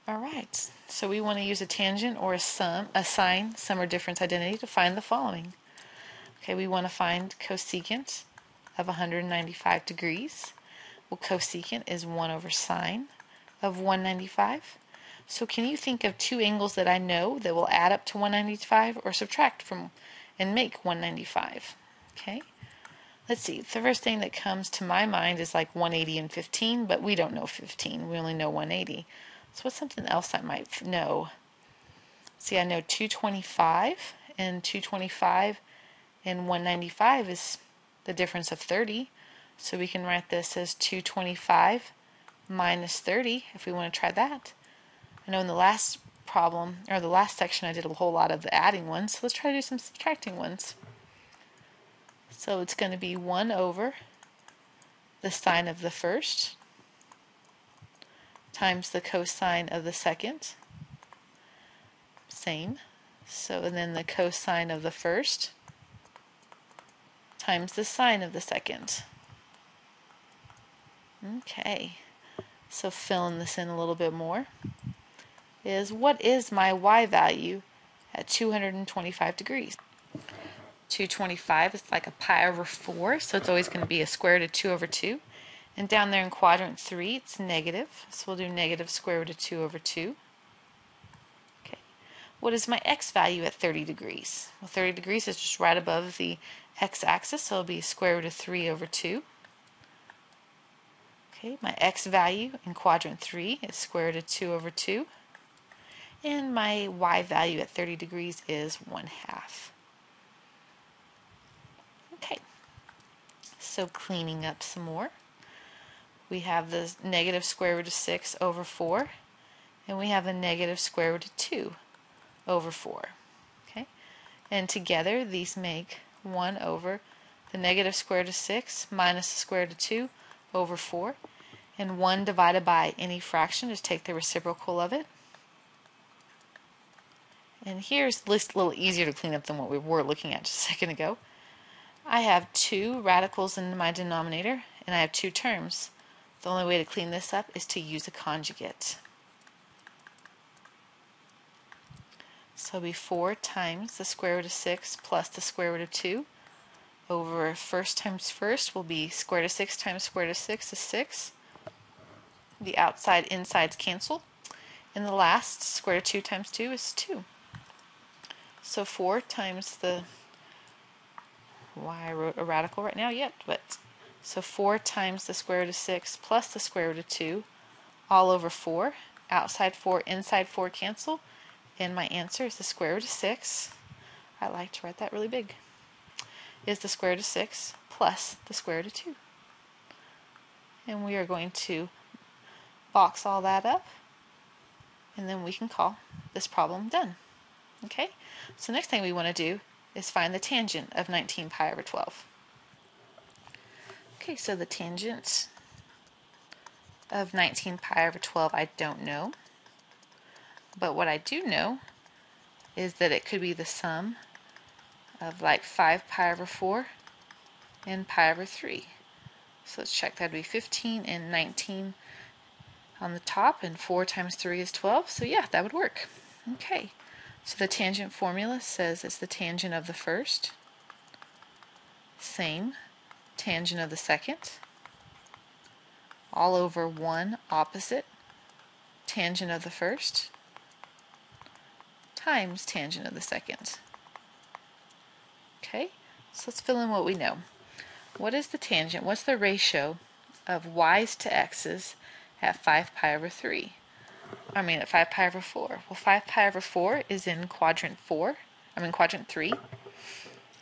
Alright, so we want to use a tangent or a sine, sum or difference identity to find the following. Okay, we want to find cosecant of 195 degrees. Well, cosecant is 1 over sine of 195. So can you think of two angles that I know that will add up to 195 or subtract from and make 195? Okay, let's see. The first thing that comes to my mind is like 180 and 15, but we don't know 15. We only know 180. So what's something else I might know? See, I know 225 and 195 is the difference of 30. So we can write this as 225 minus 30 if we want to try that. I know in the last problem, or the last section, I did a whole lot of the adding ones. So let's try to do some subtracting ones. So it's going to be 1 over the sine of the first times the cosine of the second. Same. So and then the cosine of the first times the sine of the second. Okay. So filling this in a little bit more is, what is my y value at 225 degrees? 225 is like a pi over 4, so it's always going to be a square root of 2 over 2. And down there in quadrant 3, it's negative, so we'll do negative square root of 2 over 2. Okay. What is my x value at 30 degrees? Well, 30 degrees is just right above the x-axis, so it'll be square root of 3 over 2. Okay, my x value in quadrant 3 is square root of 2 over 2. And my y value at 30 degrees is 1/2. Okay, so cleaning up some more. We have the negative square root of 6 over 4, and we have a negative square root of 2 over 4. Okay, and together these make 1 over the negative square root of 6 minus the square root of 2 over 4. And 1 divided by any fraction, just take the reciprocal of it. And here's a little easier to clean up than what we were looking at just a second ago. I have 2 radicals in my denominator, and I have 2 terms. The only way to clean this up is to use a conjugate. So it'll be 4 times the square root of 6 plus the square root of 2 over first times first will be square root of 6 times square root of 6 is 6. The outside insides cancel. And the last, square root of 2 times 2 is 2. So 4 times the, why I wrote a radical right now yet, but so 4 times the square root of 6 plus the square root of 2 all over 4. Outside 4, inside 4 cancel. And my answer is the square root of 6. I like to write that really big. Is the square root of 6 plus the square root of 2. And we are going to box all that up, and then we can call this problem done. Okay, so next thing we want to do is find the tangent of 19 pi over 12. Okay, so the tangent of 19 pi over 12 I don't know, but what I do know is that it could be the sum of like 5 pi over 4 and pi over 3. So let's check. That would be 15 and 19 on the top, and 4 times 3 is 12, so yeah, that would work. Okay, so the tangent formula says it's the tangent of the first, same tangent of the second, all over 1 opposite tangent of the first, times tangent of the second. Okay, so let's fill in what we know. What is the tangent? What's the ratio of y's to x's at 5 pi over 3? I mean at 5 pi over 4. Well, 5 pi over 4 is in quadrant 3.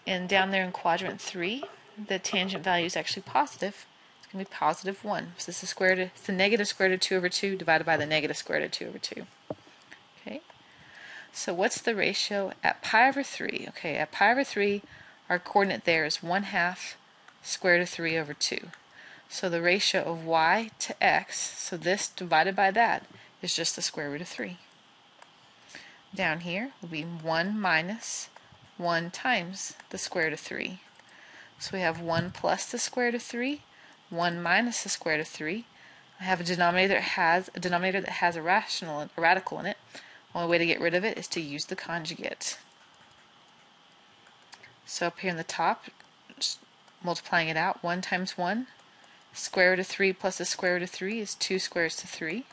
And down there in quadrant 3, the tangent value is actually positive. It's going to be positive 1. So this is it's the negative square root of 2 over 2 divided by the negative square root of 2 over 2. Okay. So what's the ratio at pi over 3? Okay, at pi over 3, our coordinate there is 1/2 square root of 3 over 2. So the ratio of y to x, so this divided by that, is just the square root of 3. Down here will be 1 minus 1 times the square root of 3. So we have 1 plus the square root of 3, 1 minus the square root of 3. I have a denominator that has a radical in it. Only way to get rid of it is to use the conjugate. So up here in the top, just multiplying it out, 1 times 1, square root of 3 plus the square root of 3 is 2 squares to 3.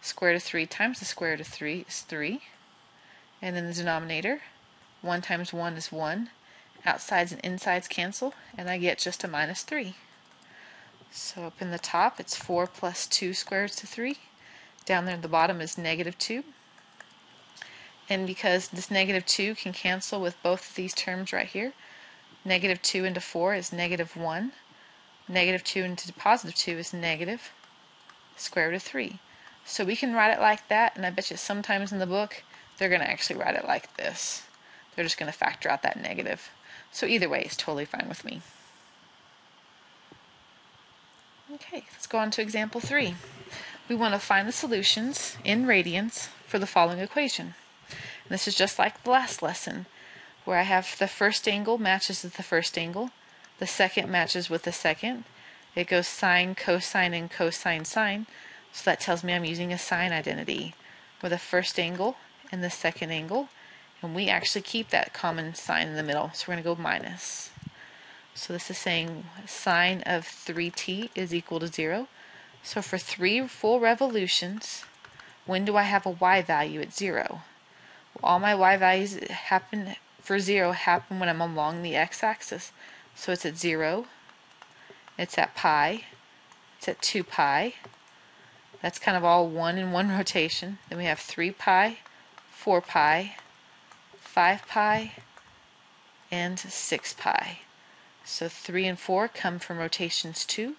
Square root of 3 times the square root of 3 is 3. And in the denominator, 1 times 1 is 1. Outsides and insides cancel, and I get just a minus 3. So up in the top, it's 4 plus 2 squares to 3. Down there at the bottom is negative 2. And because this negative 2 can cancel with both of these terms right here, negative 2 into 4 is negative 1. Negative 2 into positive 2 is negative square root of 3. So we can write it like that, and I bet you sometimes in the book they're going to actually write it like this. They're just going to factor out that negative. So either way is totally fine with me. Okay, let's go on to example 3. We want to find the solutions in radians for the following equation. And this is just like the last lesson, where I have the first angle matches with the first angle, the second matches with the second. It goes sine, cosine, and cosine, sine. So that tells me I'm using a sine identity with the first angle and the second angle. And we actually keep that common sign in the middle, so we're going to go minus. So this is saying sine of 3t is equal to 0. So for 3 full revolutions, when do I have a y value at 0? Well, all my y values happen when I'm along the x-axis. So it's at 0, it's at pi, it's at 2 pi. That's kind of all one in one rotation. Then we have 3 pi, 4 pi, 5 pi, and 6 pi. So 3 and 4 come from rotations 2,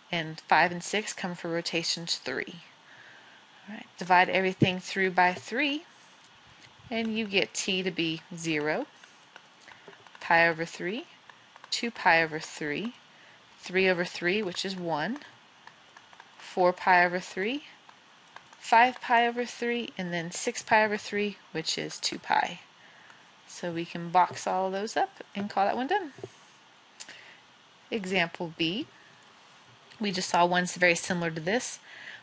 and 5 and 6 come from rotations 3. All right, divide everything through by 3, and you get t to be 0, pi over 3, 2 pi over 3, 3 over 3, which is 1, 4 pi over 3, 5 pi over 3, and then 6 pi over 3, which is 2 pi. So we can box all of those up and call that one done. Example B. We just saw one very similar to this,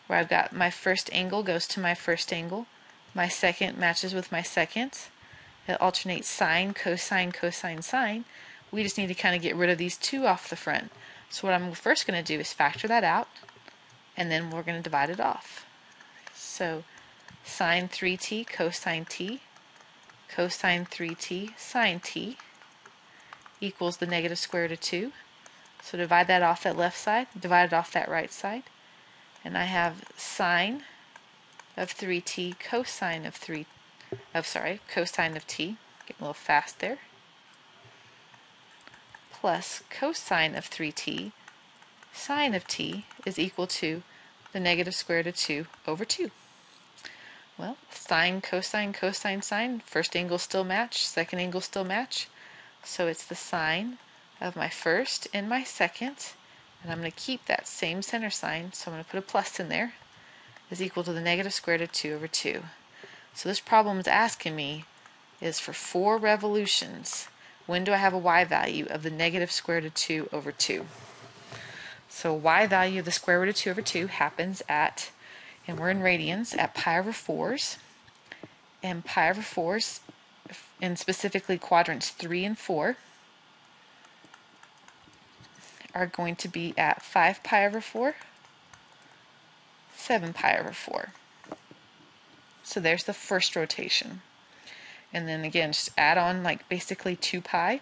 where I've got my first angle goes to my first angle, my second matches with my second. It alternates sine, cosine, cosine, sine. We just need to kind of get rid of these 2 off the front. So what I'm first going to do is factor that out, and then we're going to divide it off. So sine 3t cosine t, cosine 3t sine t equals the negative square root of 2. So divide that off that left side, divide it off that right side, and I have sine of 3t cosine of cosine of t, getting a little fast there, plus cosine of 3t sine of t is equal to the negative square root of 2 over 2. Well, sine, cosine, cosine, sine, first angle still match, second angle still match, so it's the sine of my first and my second, and I'm going to keep that same center sign, so I'm going to put a plus in there, is equal to the negative square root of 2 over 2. So this problem is asking me is for 4 revolutions, when do I have a y value of the negative square root of 2 over 2? So y value of the square root of 2 over 2 happens at, and we're in radians, at pi over 4s, and pi over 4s, and specifically quadrants 3 and 4, are going to be at 5 pi over 4, 7 pi over 4. So there's the first rotation. And then again, just add on like basically 2 pi,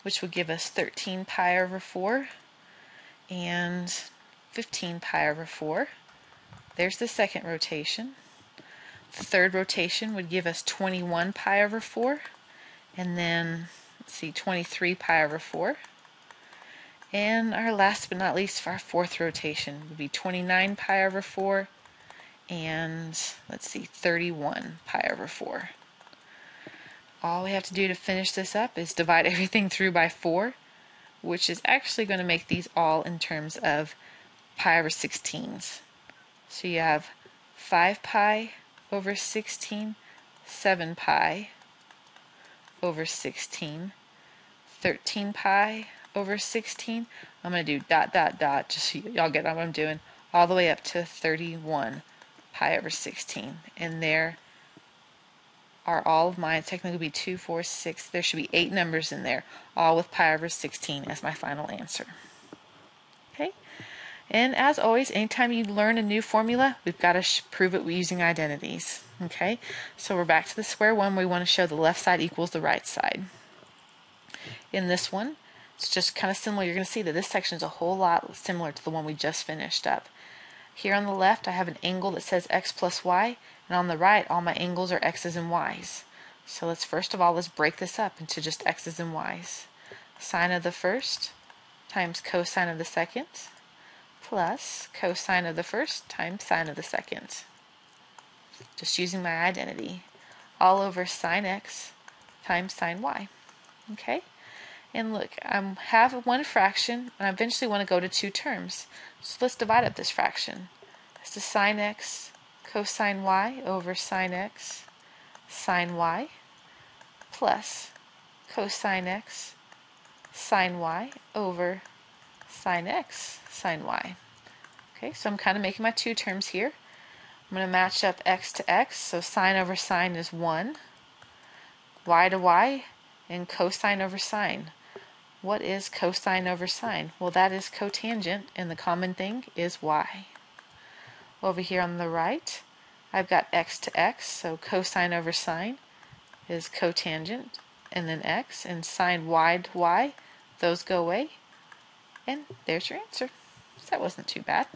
which would give us 13 pi over 4 and 15 pi over 4. There's the second rotation. The third rotation would give us 21 pi over 4, and then, let's see, 23 pi over 4. And our last but not least, for our fourth rotation, would be 29 pi over 4, and let's see, 31 pi over 4. All we have to do to finish this up is divide everything through by 4, which is actually going to make these all in terms of pi over 16s. So you have 5 pi over 16, 7 pi over 16, 13 pi over 16, I'm going to do dot, dot, dot, just so y'all get what I'm doing, all the way up to 31 pi over 16. And there are all of mine. It's technically be 2, 4, 6. There should be 8 numbers in there, all with pi over 16 as my final answer. Okay? And as always, anytime you learn a new formula, we've got to prove it using identities. Okay? So we're back to the square one. We want to show the left side equals the right side. In this one, it's just kind of similar. You're going to see that this section is a whole lot similar to the one we just finished up. Here on the left, I have an angle that says x plus y, and on the right, all my angles are x's and y's. So let's first of all, let's break this up into just x's and y's. Sine of the first times cosine of the second plus cosine of the first times sine of the second. Just using my identity. All over sine x times sine y. Okay? And look, I have one fraction, and I eventually want to go to 2 terms. So let's divide up this fraction. It's to sine x cosine y over sine x sine y plus cosine x sine y over sine x sine y. Okay, so I'm kind of making my 2 terms here. I'm going to match up x to x, so sine over sine is 1, y to y, and cosine over sine. What is cosine over sine? Well, that is cotangent, and the common thing is y. Over here on the right, I've got x to x, so cosine over sine is cotangent, and then x, and sine y to y, those go away, and there's your answer. So that wasn't too bad.